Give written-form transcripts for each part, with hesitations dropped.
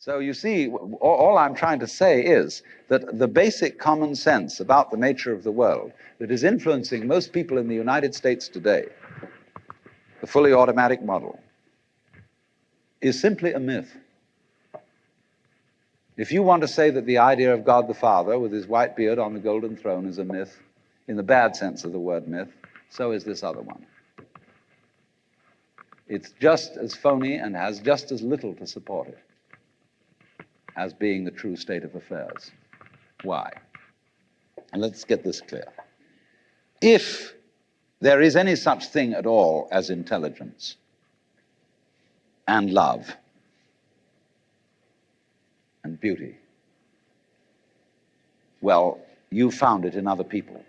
So you see, all I'm trying to say is that the basic common sense about the nature of the world that is influencing most people in the United States today, the fully automatic model, is simply a myth. If you want to say that the idea of God the Father with his white beard on the golden throne is a myth, in the bad sense of the word myth, so is this other one. It's just as phony and has just as little to support it as being the true state of affairs. Why? And let's get this clear. If there is any such thing at all as intelligence and love and beauty, well, you found it in other people.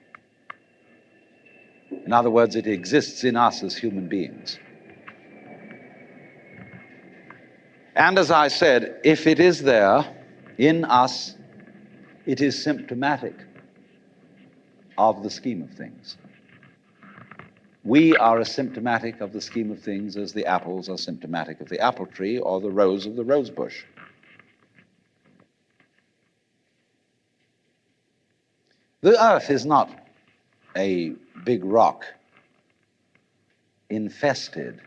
In other words, it exists in us as human beings. And as I said, if it is there in us, it is symptomatic of the scheme of things. We are as symptomatic of the scheme of things as the apples are symptomatic of the apple tree or the rose of the rose bush. The earth is not a big rock infested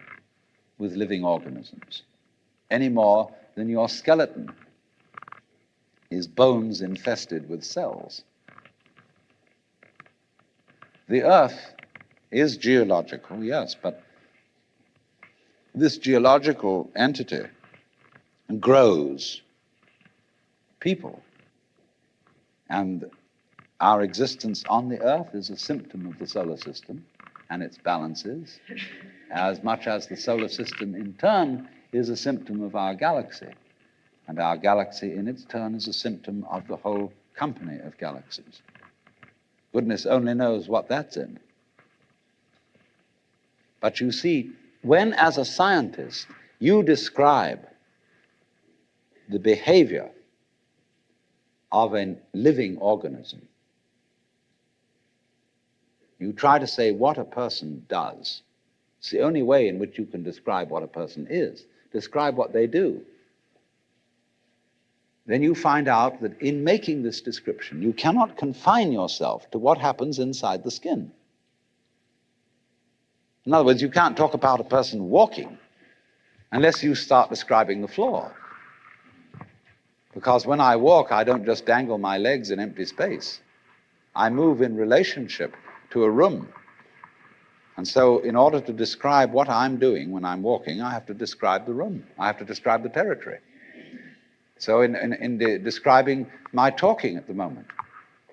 with living organisms, any more than your skeleton is bones infested with cells. The earth is geological, yes, but this geological entity grows people. And our existence on the earth is a symptom of the solar system and its balances, as much as the solar system in turn is a symptom of our galaxy. And our galaxy in its turn is a symptom of the whole company of galaxies. Goodness only knows what that's in. But you see, when as a scientist you describe the behavior of a living organism, you try to say what a person does. It's the only way in which you can describe what a person is. Describe what they do. Then you find out that in making this description, you cannot confine yourself to what happens inside the skin. In other words, you can't talk about a person walking unless you start describing the floor. Because when I walk, I don't just dangle my legs in empty space. I move in relationship to a room. And so in order to describe what I'm doing when I'm walking, I have to describe the room. I have to describe the territory. So in describing my talking at the moment,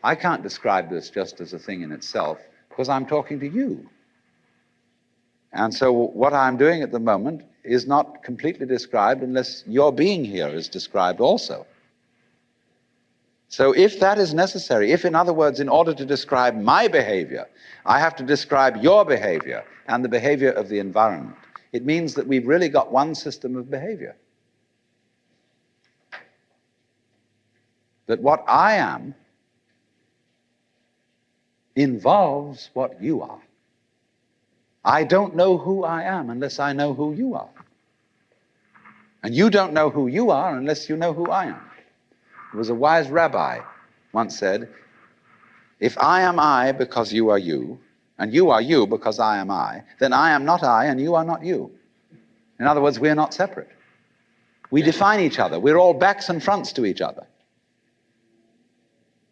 I can't describe this just as a thing in itself because I'm talking to you. And so what I'm doing at the moment is not completely described unless your being here is described also. So if that is necessary, if in other words, in order to describe my behavior, I have to describe your behavior and the behavior of the environment, it means that we've really got one system of behavior. That what I am involves what you are. I don't know who I am unless I know who you are. And you don't know who you are unless you know who I am. There was a wise rabbi once said, if I am I because you are you, and you are you because I am I, then I am not I and you are not you. In other words, we're not separate. We define each other. We're all backs and fronts to each other.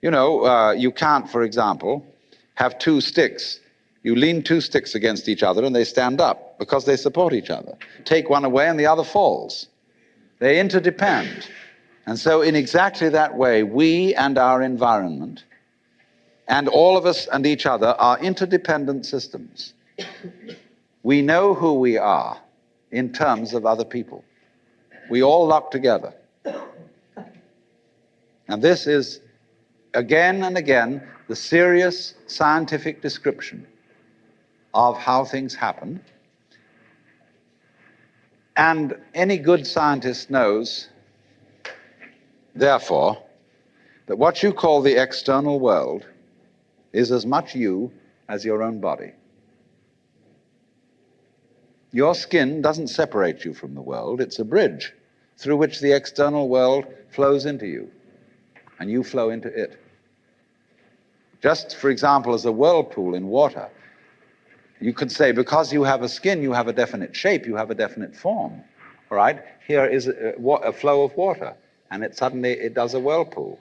You know, you can't, for example, have two sticks. You lean two sticks against each other and they stand up because they support each other. Take one away and the other falls. They interdepend. And so in exactly that way, we and our environment and all of us and each other are interdependent systems. We know who we are in terms of other people. We all lock together. And this is, again and again, the serious scientific description of how things happen. And any good scientist knows, therefore, that what you call the external world is as much you as your own body. Your skin doesn't separate you from the world, it's a bridge. through which the external world flows into you, and you flow into it. Just, for example, as a whirlpool in water, you could say, because you have a skin, you have a definite shape, you have a definite form. All right? Here is a flow of water, and it suddenly does a whirlpool.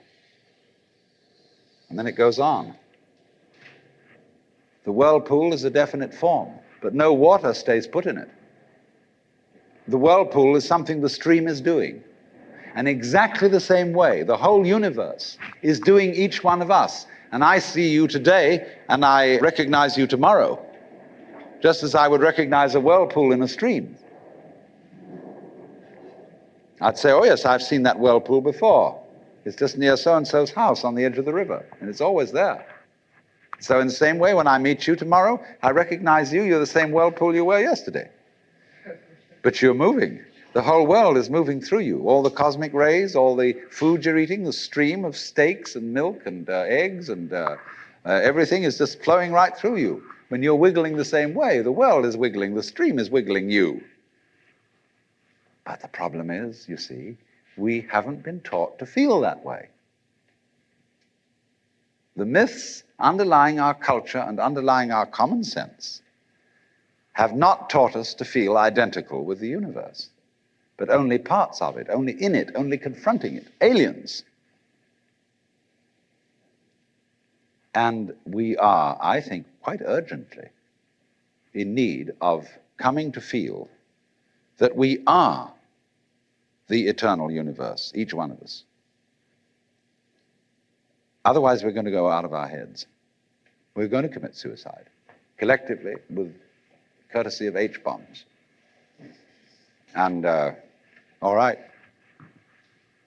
And then it goes on. The whirlpool is a definite form, but no water stays put in it. The whirlpool is something the stream is doing. And exactly the same way, the whole universe is doing each one of us. And I see you today, and I recognize you tomorrow, just as I would recognize a whirlpool in a stream. I'd say, oh yes, I've seen that whirlpool before. It's just near so-and-so's house on the edge of the river, and it's always there. So in the same way, when I meet you tomorrow, I recognize you, you're the same whirlpool you were yesterday. But you're moving. The whole world is moving through you. All the cosmic rays, all the food you're eating, the stream of steaks and milk and eggs and everything is just flowing right through you. When you're wiggling the same way, the world is wiggling, the stream is wiggling you. But the problem is, you see, we haven't been taught to feel that way. The myths underlying our culture and underlying our common sense have not taught us to feel identical with the universe, but only parts of it, only in it, only confronting it, aliens. And we are, I think, quite urgently in need of coming to feel that we are the eternal universe, each one of us. Otherwise, we're going to go out of our heads. We're going to commit suicide, collectively, with courtesy of H-bombs. And, all right,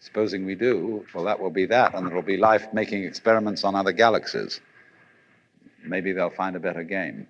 supposing we do, well, that will be that, and there will be life making experiments on other galaxies. Maybe they'll find a better game.